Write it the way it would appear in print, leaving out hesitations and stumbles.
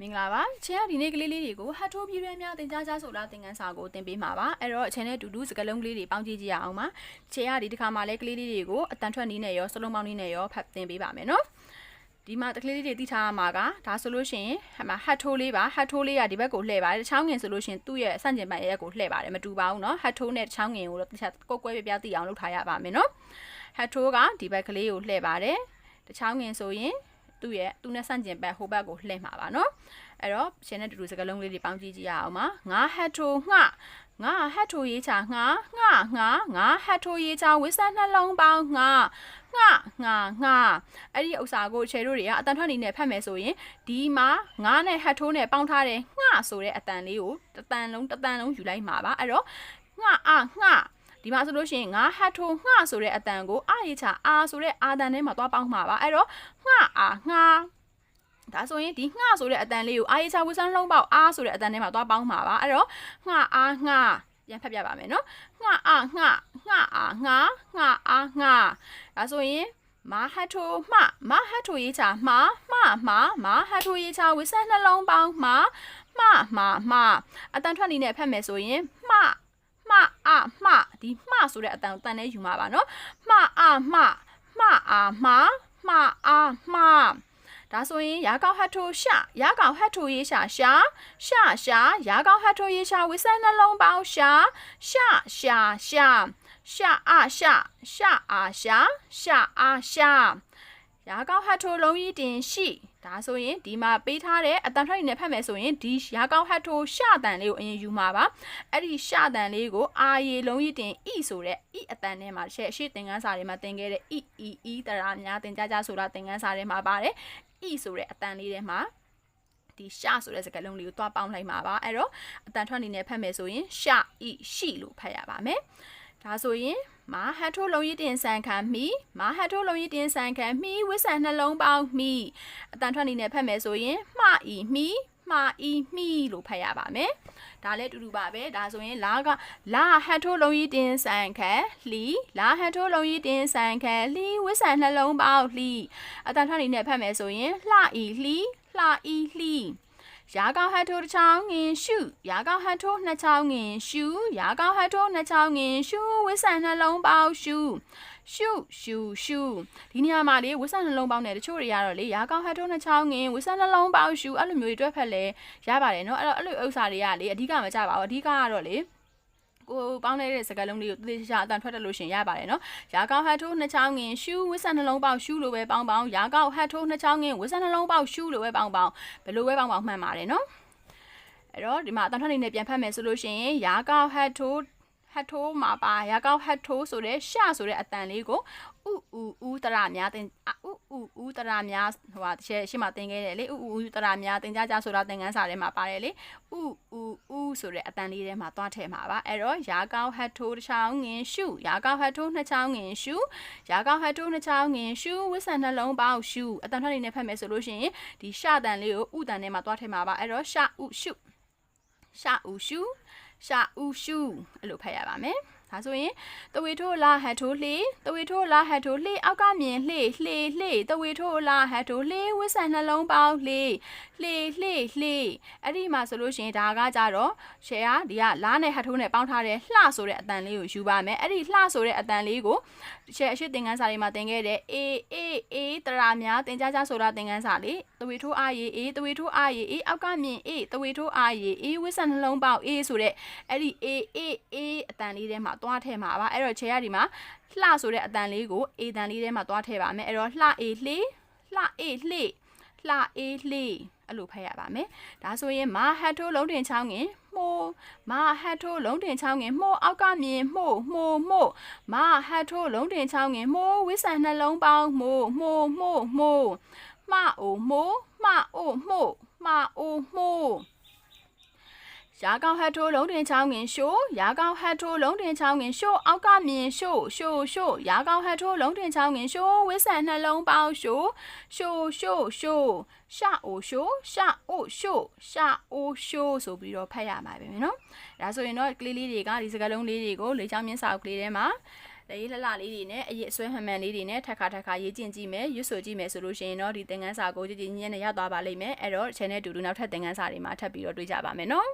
မင်္ဂလာပါချင်ရဒီနေ့ကလေးလေးတွေကိုဟတ်ထိုးပြည်ရွယ်များတင်ကြားကြဆိုတာသင်ခန်းစာကိုသင်ပေးမှာပါအဲ့တော့အချင်းနဲ့တူတူစကားလုံးကလေးတွေပေါင်းကြည့်ကြရအောင်ပါချင်ရဒီတစ်ခါမှလည်းကလေးလေးတွေကိုအတန်ထွက်နည်းနဲ့ရောစလုံးပေါင်းနည်းနဲ့ရောဖတ်သင်ပေးပါမယ်နော်ဒီမှာတကလေးလေးတွေသိထားရမှာကဒါဆိုလို့ရှိရင်ဟတ်ထိုးလေးပါဟတ်ထိုးလေးကဒီဘက်ကိုလှည့်ပါတယ်တချောင်းငင်ဆိုလို့ရှိရင်သူ့ရဲ့အဆန့်ကျင်ဘက်ရဲ့ကိုလှည့်ပါတယ်မတူပါဘူးနော်ဟတ်ထိုးနဲ့တချောင်းငင်ကိုတော့ကိုကွဲပြပြသိအောင်လုပ်ထားရပါမယ်နော်ဟတ်ထိုးကဒီဘက်ကလေးကိုလှည့်ပါတယ်တချောင်းငင်ဆိုရင်သူနဲ့ဆန့်ကျင်ဘက်ဟိုဘက်ကိုလှည့်မှာပါနော်အဲ့တော့ရှင်းတဲ့တူတူစကားလုံးလေးတွေပေါင်းကြည့်ကြရအောင်ပါငါဟတ်ထိုးငါဟတ်ထိုးရေးချငါဟတ်ထိုးရေးချဝိဆန်နှလုံးပေါင်းငါအဲ့ဒီဥစ္စာကိုချေတို့တွေကအတန်ထွက်နေနဲ့ဖတ်မယ်ဆိုရင်ဒီမှာငါနဲ့ဟတ်ထိုးနဲ့ပေါင်းထားတဲ့ငါဆိုတဲ့အတန်လေးကိုတတန်လုံးယူလိုက်မှာပါအဲ့တော့ငါဒီမှာဆိုလို့ရှိရင်ငါဟတ်ထိုးငါဆိုတဲ့အတန်ကိုအာရေးချအာဆိုတဲ့အာတန်ထဲမှာသွားပေါင်းမှာပါအဲ့တော့ငါဒါဆိုရင်ဒီငှဆိုတဲ့အတန်လေးကိုအာရေးချဝစမ်းလုံးပေါက်အာဆိုတဲ့အတန်ထဲမှာသွားပေါင်းမှာပါအဲ့တော့ငှပြန်ဖတ်ပြပါမယ်နော်ငှဒါဆိုရင်မဟတ်ထိုရေးချမဟတ်ထိုရေးချဝစမ်းနှလုံးပေါင်းမအတန်ထွက်နေနဲ့ဖတ်မယ်ဆိုရင်မဒီမဆိုတဲ့အတန်တန်နဲ့ယူမှာပါနော်ဒါဆိုရင်ရာကောက်ဟတ်ထိုးရှာရာကောက်ဟတ်ထိုးရေးရှာရာကောက်ဟတ်ထိုးရေးရှာဝိဆန်နှလုံးပေါင်းရှာရာကောက်ဟတ်ထိုးလုံးကြီးတင်ရှိဒါဆိုရင်ဒီမှာပေးထားတဲ့အတန်ထွက်နေဖတ်မယ်ဆိုရင်ဒီရာကောက်ဟတ်ထိုးရှာတန်လေးကိုအရင်ယူမှာပါအဲ့ဒီရှာတန်လေးကိုအာရေလုံးကြီးတင်ဤဆိုတဲ့ဤအတန်ထဲမှာရှေ့သင်ခန်းစာတွေမှာသင်ခဲ့တဲ့ဤတရာများသင်ကြားဆိုတာသင်ခန်းစာထဲမှာပါတယ်ဤဆိုတဲ့အတန်လေးထဲမှာဒီရှာဆိုတဲ့စကားလုံးလေးကိုတွားပေါင်းလိုက်မှာပါအဲ့တော့အတန်ထွက်နေနဲ့ဖတ်မယ်ဆိုရင်ရှာဤရှိလို့ဖတ်ရပါမယ်ဒါဆိုရင်မဟတ်ထိုးလုံးရည်တင်ဆန်ခံမီဝိဆန်နှလုံးပေါင်းမီအတန်ထွက်နေနဲ့ဖတ်မယ်ဆိုရင်မှားဤမီလို့ဖတ်ရပါမယ်ဒါလည်းတူတူပါပဲဒါဆိုရင်လာဟတ်ထိုးလုံးရည်တင်ဆန်ခံလီဝိဆန်နှလုံးပေါင်းလီအတန်ထွက်နေနဲ့ဖတ်မယ်ဆိုရင်လှဤလီရာကောက်ဟတ်ထိုးတစ်ချောင်းငင်ရှုရာကောက်ဟတ်ထိုးနှစ်ချောင်းငင်ရှုဝိဆန်နှလုံးပေါင်းရှုဒီနေရာမှာလေဝိဆန်နှလုံးပေါင်းတယ်တချို့တွေကတော့လေရာကောက်ဟတ်ထိုးနှစ်ချောင်းငင်ဝိဆန်နှလုံးပေါင်းရှုအဲ့လိုမျိုးတွေတွက်ဖက်လဲရပါတယ်နော်အဲ့လိုဥစ္စာတွေကလေအဓိကမကြပါဘူးအဓိကကတော့လေကိုပေါင်းတဲ့စကားလုံးလေးကိုသေချာအတန်ထွက်တယ်လို့ရှင်ရပါတယ်နော်ရာကောက်ဟတ်ထိုးနှစ်ချောင်းငင်ရှုဝိဆန်နှလုံးပေါက်ရှုလို့ပဲပေါင်းရာကောက်ဟတ်ထိုးနှစ်ချောင်းငင်ဝိဆန်နှလုံးပေါက်ရှုလို့ပဲပေါင်းဘယ်လိုပဲပေါင်းမှန်ပါတယ်နော်အဲ့တော့ဒီမှာအတန်ထွက်နေနဲ့ပြန်ဖတ်မယ်ဆိုလို့ရှင်ရာကောက်ဟတ်ထိုးမှာပါရာကောက်ဟတ်ထိုးဆိုတဲ့ရှဆိုတဲ့အတန်လေးကိုဥတရများတင်ဥတရများဟိုတရှေ့မှာတင်ခဲ့တယ်လေဥတရများတင်ကြဆိုတာသင်ခန်းစာထဲမှာပါတယ်လေဥဆိုတဲ့အတန်လေးထဲမှာသွားထည့်မှာပါအဲ့တော့ရာကောက်ဟတ်ထိုးတစ်ချောင်းငင်ရှုရာကောက်ဟတ်ထိုးနှစ်ချောင်းငင်ရှုရာကောက်ဟတ်ထိုးနှစ်ချောင်းငင်ရှုဝိဆန်နှလုံးပေါင်းရှုအတန်ထွက်နေနဲ့ဖတ်မယ်ဆိုလို့ရှိရင်ဒီရှတန်လေးကိုဥတန်ထဲမှာသွားထည့်မှာပါအဲ့တော့ရှဥရှုအဲ့လိုဖတ်ရပါမယ်ဒါဆိုရင်တဝေထိုးလာဟတ်ထိုးလှေအောက်ကမြင်လှေတဝေထိုးလာဟတ်ထိုးလှေဝိဆန်နှလုံးပေါင်းလှေအဲ့ဒီမှာဆိုလို့ရှိရင်ဒါကကြတော့ရှယ်ကဒီကလားနဲ့ဟတ်ထိုးနဲ့ပေါင်းထားတဲ့လှဆိုတဲ့အတန်လေးကိုယူပါမယ်အဲ့ဒီလှဆိုတဲ့အတန်လေးကိုရှယ်အရှိသင်ခန်းစာတွေမှာသင်ခဲ့တဲ့အေးတရာများသင်ကြားဆိုတာသင်ခန်းစာလေးတဝေထိုးအာရေအေးအောက်ကမြင်အေးတဝေထိုးအာရေအေးဝိဆန်နှလုံးပေါင်းအေးဆိုတဲ့အဲ့ဒီအေးအတန်လေးထဲမှာသွားထည့်မှာပါအဲ့တော့ခြေရဒီမှာလှဆိုတဲ့အတန်လေးကိုအေတန်လေးထဲမှာသွားထည့်ပါမယ်အဲ့တော့လှအေးလှေအဲ့လိုဖတ်ရပါမယ်ဒါဆိုရင်မဟတ်ထိုးလုံးတင်ချောင်းငင်မှုအောက်ကမြင်မှုမဟတ်ထိုးလုံးတင်ချောင်းငင်မှုဝိဆန်နှလုံးပေါင်းမှုမအိုရာကောက်ဟတ်ထိုးလုံးတင်ချောင်းငင်ရှိုးရာကောက်ဟတ်ထိုးလုံးတင်ချောင်းငင်ရှိုးအောက်ကမြင်ရှိုးရာကောက်ဟတ်ထိုးလုံးတင်ချောင်းငင်ရှိုးဝိဆန်နှလုံးပေါင်းရှိုးရှာအိုရှိုးဆိုပြီးတော့ဖတ်ရမှာပဲနော်ဒါဆိုရင်တော့ကလေးလေးတွေကဒီစကားလုံးလေးတွေကိုလေချောင်းမြင့်စာအုပ်ကလေးထဲမှာ လေးလှလေးတွေနဲ့အရေးအစွဲမှန်မှန်လေးတွေနဲ့ထက်ခါရေးကျင့်ကြည့်မယ်ရွတ်ဆိုကြည့်မယ်ဆိုလို့ရှိရင်တော့ဒီသင်ခန်းစာကိုကြည်ကြည်ညံ့ညံ့နဲ့ရောက်သွားပါလိမ့်မယ်အဲ့တော့ channel တူတူနောက်ထပ်သင်ခန်းစာတွေမှာထပ်ပြီးတော့တွေ့ကြပါမယ်နော်